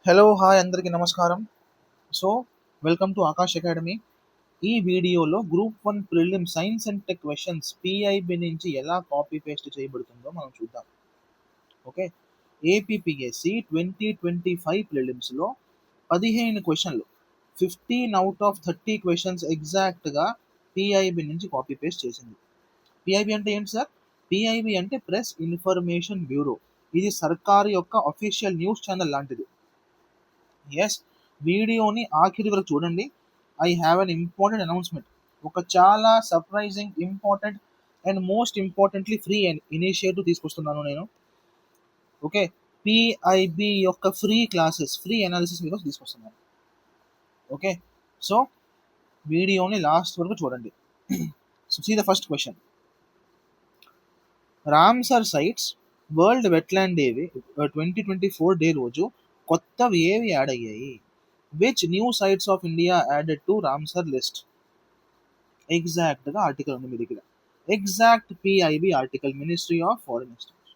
Hello hi అందరికీ నమస్కారం. So welcome to Akash academy. ఈ వీడియోలో group 1 prelim science and tech questions PIB నుంచి ఎలా కాపీ పేస్ట్ చేయబడుతుందో మనం చూద్దాం. ఓకే, ఏపీపీఎస్సి 2025 ప్రిలిమ్స్లో 15 క్వశ్చన్లు, 15 out of 30 క్వశ్చన్స్ ఎగ్జాక్ట్గా పిఐబి నుంచి కాపీ పేస్ట్ చేసింది. పిఐబి అంటే ఏంటి సార్? పిఐబి అంటే ప్రెస్ ఇన్ఫర్మేషన్ బ్యూరో. ఇది సర్కారు యొక్క అఫీషియల్ న్యూస్ ఛానల్ లాంటిది. ఎస్, వీడియోని ఆఖరి వరకు చూడండి. I have an important announcement. ఒక చాలా surprising, important and most importantly free initiative తీసుకొస్తున్నాను నేను. ఓకే, పిఐబి యొక్క ఫ్రీ క్లాసెస్, ఫ్రీ అనాలిసిస్ మీకు తీసుకొస్తున్నాను. ఓకే, సో వీడియోని లాస్ట్ వరకు చూడండి. So see the first question. Ramsar sites world wetland day 2024 day రోజు కొత్తవి ఏవి యాడ్ అయ్యాయి? Which new sites of India added to Ramsar list? ఎగ్జాక్ట్గా ఆర్టికల్ ఉంది మీ దగ్గర. Exact PIB article, ministry of foreign exchange.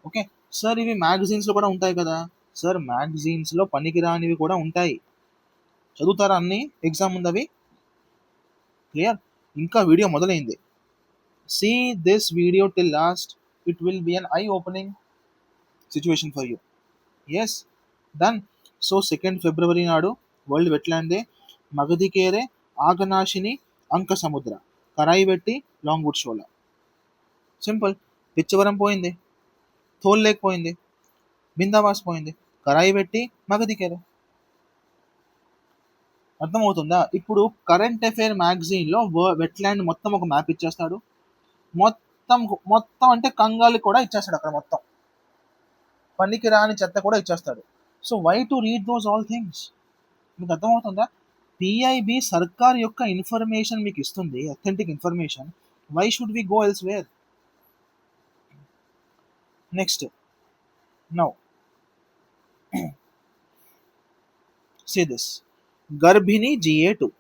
Okay sir, ఇవి మ్యాగజైన్స్లో కూడా ఉంటాయి కదా సార్? మ్యాగజైన్స్లో పనికిరానివి కూడా ఉంటాయి. చదువుతారా అన్ని? ఎగ్జామ్ ఉంది అవి. క్లియర్? ఇంకా వీడియో మొదలైంది. See this video till last. It will be an eye opening situation for you. Yes, done. So 2nd ఫిబ్రవరి నాడు world wetland day. Magadikere, Aghanashini, Ankasamudra, Karaivetti, long wood shola. Simple. Pichavaram పోయింది, థోల్ లేక్ పోయింది, బిందాబాస్ పోయింది, కరాయి పెట్టి, మగధికేరే. అర్థమవుతుందా? ఇప్పుడు కరెంట్ అఫైర్ మ్యాగజైన్లో వెట్లాండ్ మొత్తం ఒక మ్యాప్ ఇచ్చేస్తాడు. మొత్తం మొత్తం అంటే కంగాలి కూడా ఇచ్చేస్తాడు. అక్కడ మొత్తం పనికి రాని చెత్త కూడా ఇచ్చేస్తాడు. So why to read those all things? మీకు అర్థమవుతుందా? పిఐబి సర్కార్ యొక్క ఇన్ఫర్మేషన్ మీకు ఇస్తుంది, authentic information. Why should we go elsewhere? Next, now say this. Garbhini GA2.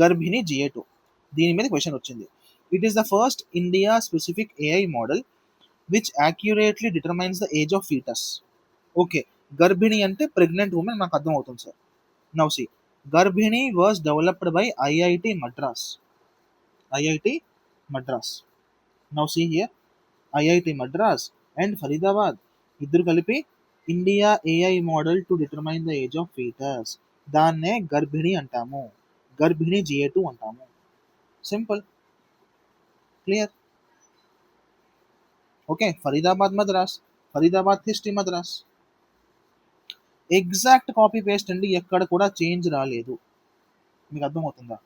Garbhini GA2 దీని మీద క్వశ్చన్ వచ్చింది. It is the first India specific AI model which accurately determines the age of fetus. Okay, Garbhini అంటే pregnant women, నాకు అర్థమవుతుంది sir. Now see, Garbhini was developed by IIT Madras. IIT Madras. Now see here, IIT Madras and Faridabad ఇద్దరు కలిపి India AI model to determine the age of fetus. దాన్నే గర్భిణి అంటాము, Garbhini GA2 అంటాము. Simple, clear? Okay, Faridabad Madras, Faridabad history Madras. Exact copy paste అండి, ఎక్కడ కూడా చేంజ్ రాలేదు. మీకు అర్థమవుతుందా?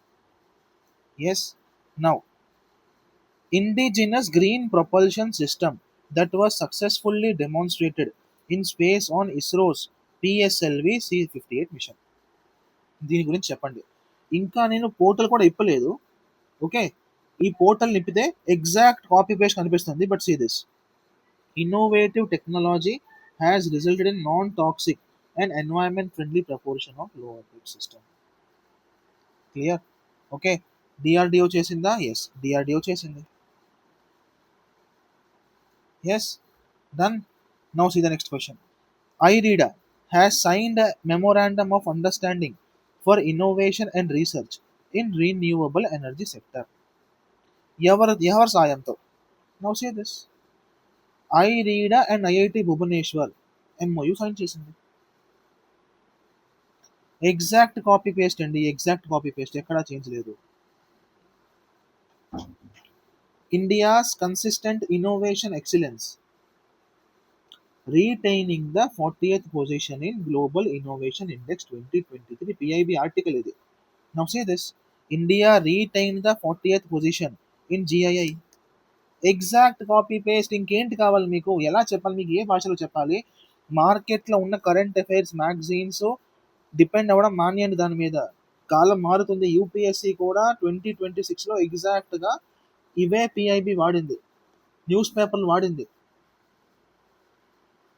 Yes. Now, indigenous green propulsion system that was successfully demonstrated in space on ISRO's PSLV C58 mission. దీని గురించి చెప్పండి. ఇంకా నేను పోర్టల్ కూడా ఇప్పలేదు. ఓకే, ఈ పోర్టల్ నింపితే ఎగ్జాక్ట్ కాపీ పేస్ట్ కనిపిస్తుంది. But see this. Innovative technology has resulted in non toxic and environment friendly proportion of low orbit system. Clear? Okay, DRDO చేసిందా? ఎస్, డిఆర్డిఓ చేసింది. Yes, done. Now see the next question. IREDA has signed a memorandum of understanding for innovation and research in renewable energy sector. ఎవరి సాయంతో? Now say this. IREDA and IIT Bhubaneswar MOU sign చేసింది. Exact copy paste అండి, exact copy paste, ఎక్కడా change లేదు. India's consistent innovation excellence retaining the 40th position in Global Innovation Index 2023 PIB article ఇది. Now say this. India retained the 40th position in GII. Exact copy paste. ఇంకేంటి కావాలి మీకు? ఎలా చెప్పాలి మీకు? ఏ భాషలో చెప్పాలి? మార్కెట్లో ఉన్న కరెంట్ అఫైర్స్ మ్యాగజైన్స్ డిపెండ్ అవ్వడం మానేయండి దాని మీద. కాలం మారుతుంది. యూపీఎస్సి కూడా 2026లో ఎగ్జాక్ట్గా ఇవే పిఐబి వాడింది, న్యూస్ పేపర్లు వాడింది.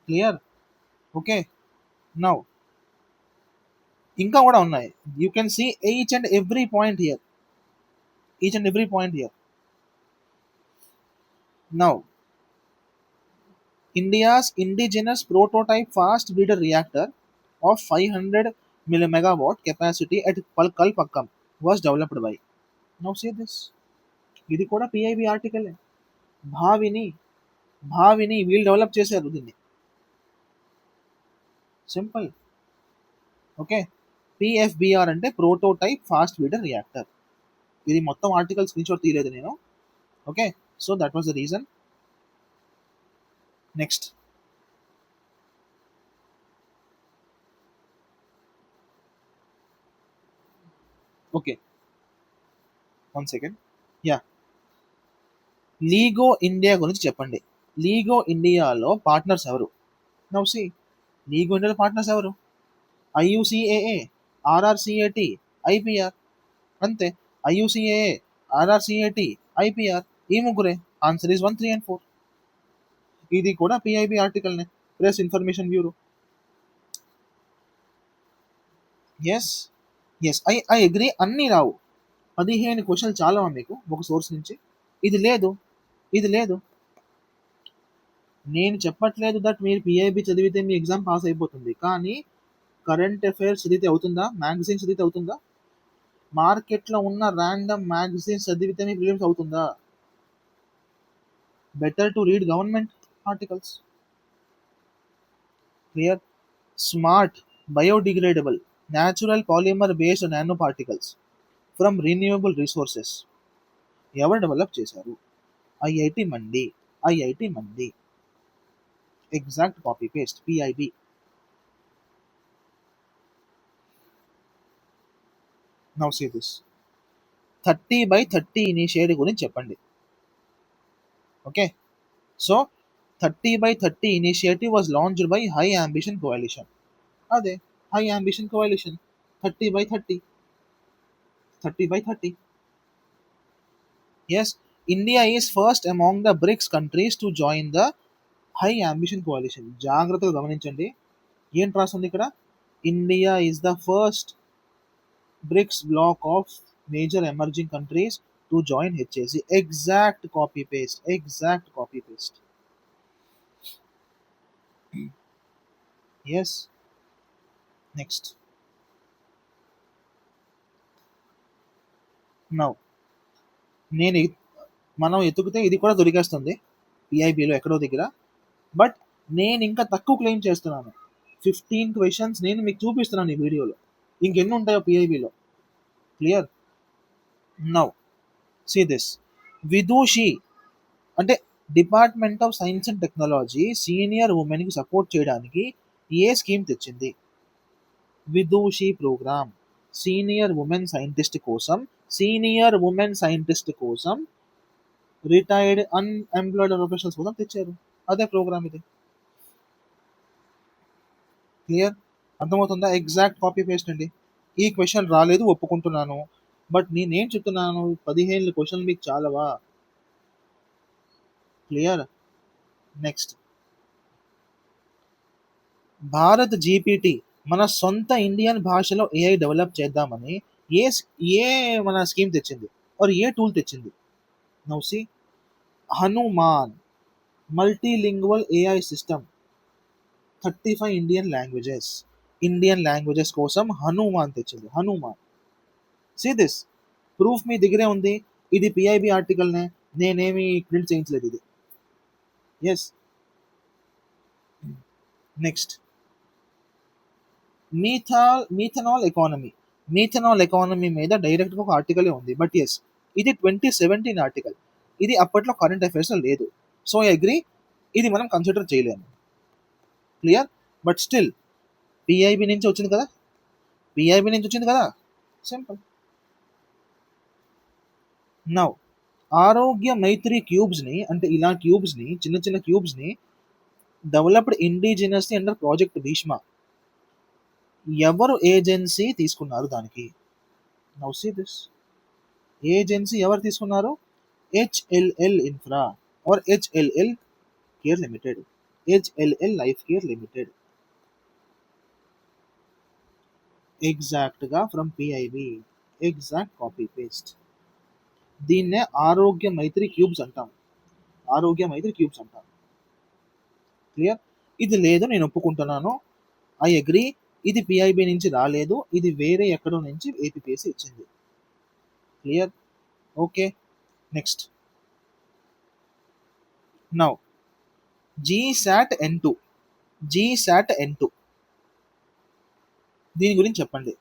క్లియర్? ఓకే, నౌ ఇంకా కూడా ఉన్నాయి. You can see each and every point here, each and every point here. Now India's indigenous prototype fast breeder reactor of 500 megawatt capacity at Kalpakkam was developed by. Now see this. ఇది కూడా PIB article. భావిని భావిని వీళ్ళు develop చేశారు దీన్ని. Simple. Okay. PFBR అంటే prototype fast breeder reactor. ఇది మొత్తం article screen shot తీయలేదు నేను. Okay. So that was the reason. Next. Okay. 1 second. Yeah. LIGO India గురించి చెప్పండి. లీగో ఇండియాలో పార్ట్నర్స్ ఎవరు? Now see. లీగో ఇండియాలో పార్ట్నర్స్ ఎవరు? IUCAA, RRCAT, IPR. అంతే. IUCAA, RRCAT, IPR. ఈ ముగ్గురే. Answer is 1, 3 and 4. ఇది కూడా పిఐబి ఆర్టికల్నే. Press information bureau. Yes yes I agree. అన్నీ రావు. 15 క్వశ్చన్లు చాలా మీకు ఒక సోర్స్ నుంచి. ఇది లేదు, ఇది లేదు. నేను చెప్పట్లేదు దట్ మీరు పిఐబి చదివితే మీ ఎగ్జామ్ పాస్ అయిపోతుంది. కానీ కరెంట్ అఫైర్స్ చదివితే అవుతుందా? మ్యాగజైన్స్ చదివితే అవుతుందా? మార్కెట్లో ఉన్న ర్యాండమ్ మ్యాగజైన్స్ చదివితే మీ ప్రిలిమ్స్ అవుతుందా? Better to read government articles. Clear. Smart biodegradable natural polymer based nano particles from renewable resources ఎవరు డెవలప్ చేశారు? IIT Mandi. IIT Mandi. Exact copy paste PIB. Now see this. 30/30 initiative గురించి చెప్పండి. Okay. So 30/30 initiative was launched by high ambition coalition. అదే high ambition coalition. 30/30. 30/30. Yes, India is first among the BRICS countries to join the high ambition coalition. జాగ్రత్తగా గమనించండి. ఏంటి రాస్తుంది ఇక్కడ? India is the first BRICS bloc of major emerging countries to join HAC. Exact copy paste. Exact copy paste. Yes. Next. Now నేను మనం ఎతుకుతే ఇది కూడా దొరికేస్తుంది పిఐబిలో ఎక్కడో దగ్గర. బట్ నేను ఇంకా తక్కువ క్లెయిమ్ చేస్తున్నాను. 15 క్వశ్చన్స్ నేను మీకు చూపిస్తున్నాను ఈ వీడియోలో. ఇంకెన్ని ఉంటాయో పిఐబిలో. Clear. Now see this. Vidushi అంటే department of science and technology senior ఉమెన్కి సపోర్ట్ చేయడానికి ఏ స్కీమ్ తెచ్చింది? Vidushi program. Senior women scientist కోసం, సీనియర్ ఉమెన్ సైంటిస్ట్ కోసం రిటైర్డ్ అన్ఎంప్లాయిడ్ ప్రొఫెషనల్స్ కోసం తెచ్చారు. అదే ప్రోగ్రామ్ ఇది. క్లియర్. అర్థమవుతుందా? ఎగ్జాక్ట్ కాపీ పేస్ట్ అండి. ఈ క్వశ్చన్ రాలేదు ఒప్పుకుంటున్నాను. బట్ నేనేం చెప్తున్నాను? 15 క్వశ్చన్లు మీకు చాలవా? క్లియర్. నెక్స్ట్. భారత్ జీపీటీ మన సొంత ఇండియన్ భాషలో ఏఐ డెవలప్ చేద్దామని ఏ ఏ మన స్కీమ్ తెచ్చింది? ఆర్ ఏ టూల్ తెచ్చింది? Now see. Hanuman multilingual AI system. 35 Indian languages కోసం హనుమాన్ తెచ్చింది. హనుమాన్. See this. ప్రూఫ్ మీ దగ్గరే ఉంది. ఇది పిఐబి ఆర్టికల్నే. నేనేమి ప్రింట్ చేయించలేదు ఇది. Yes. Next. Methanol economy. Methanol economy మీద డైరెక్ట్గా ఒక ఆర్టికలే ఉంది. బట్ ఎస్, ఇది 2017 ఆర్టికల్. ఇది అప్పట్లో కరెంట్ అఫైర్స్లో లేదు. సో ఐ అగ్రీ, ఇది మనం కన్సిడర్ చేయలేము. క్లియర్. బట్ స్టిల్ పిఐబి నుంచి వచ్చింది కదా. పిఐబి నుంచి వచ్చింది కదా. సింపుల్. నౌ ఆరోగ్య మైత్రి క్యూబ్స్ని, అంటే ఇలా క్యూబ్స్ని, చిన్న చిన్న క్యూబ్స్ని developed indigenously under project Bhishma. ఎవరు ఏజెన్సీ తీసుకున్నారు దానికి? Now see this. ఏజెన్సీ ఎవరు తీసుకున్నారు? HLL infra or HLL care limited. HLL life care limited. ఎగ్జాక్ట్గా from PIB. Exact copy paste. దీన్నే ఆరోగ్య మైత్రి క్యూబ్స్ అంటాం. ఆరోగ్య మైత్రి క్యూబ్స్ అంటాం. క్లియర్? ఇది లేదు, నేను ఒప్పుకుంటున్నాను, ఐ అగ్రీ, ఇది పిఐబి నుంచి రాలేదు, ఇది వేరే ఎక్కడో నుంచి ఏపీపీఎస్సీ ఇచ్చింది. Clear? Okay, next. Now GSAT N2, GSAT N2 దీని గురించి చెప్పండి.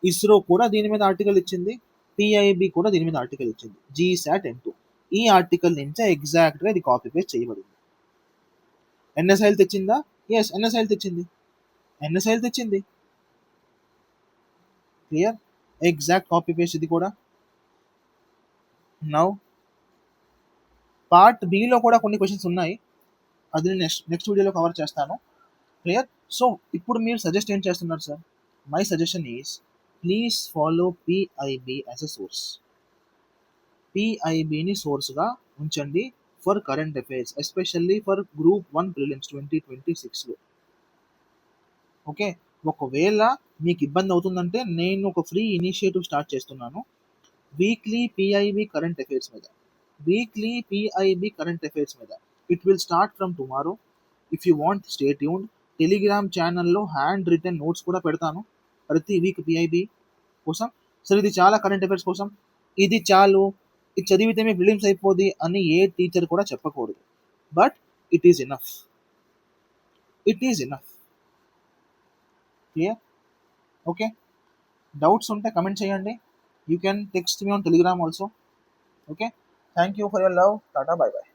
ఇస్రో కూడా దీని మీద ఆర్టికల్ ఇచ్చింది, పిఐబి కూడా దీని మీద ఆర్టికల్ ఇచ్చింది, జీసాట్ N2. ఈ ఆర్టికల్ నుంచే ఎగ్జాక్ట్గా ఇది కాపీ పేస్ట్ చేయబడింది. ఎన్ఎస్ఐలు తెచ్చిందా? ఎస్, ఎన్ఎస్ఐలు తెచ్చింది, ఎన్ఎస్ఐలు తెచ్చింది. క్లియర్? ఎగ్జాక్ట్ కాపీ పేస్ట్ ఇది కూడా. నౌ పార్ట్ బిలో కూడా కొన్ని క్వశ్చన్స్ ఉన్నాయి, అది నేను నెక్స్ట్ వీడియోలో కవర్ చేస్తాను. క్లియర్? సో ఇప్పుడు మీరు సజెస్ట్ ఏం చేస్తున్నారు sir? My suggestion is please follow PIB as a source. పిఐబిని సోర్స్గా ఉంచండి for current affairs, especially for group 1 prelims 2026లో. ఓకే, ఒకవేళ మీకు ఇబ్బంది అవుతుందంటే నేను ఒక ఫ్రీ ఇనిషియేటివ్ స్టార్ట్ చేస్తున్నాను, వీక్లీ పిఐబి కరెంట్ అఫైర్స్ మీద, వీక్లీ పిఐబి కరెంట్ అఫైర్స్ మీద. It will start from tomorrow. If you want stay tuned. Telegram ఛానల్లో హ్యాండ్ రిటన్ నోట్స్ కూడా పెడతాను ప్రతి వీక్ పిఐబి కోసం. సరే, ఇది చాలా కరెంట్ అఫైర్స్ కోసం, ఇది చాలు, ఇది చదివితే మీ ప్రిలిమ్స్ అయిపోద్ది అని ఏ టీచర్ కూడా చెప్పకూడదు. But it is enough, it is enough. Clear? Okay, doubts ఉంటే కమెంట్ చేయండి. You can text me on Telegram also. Okay, thank you for your love. Tata, by by.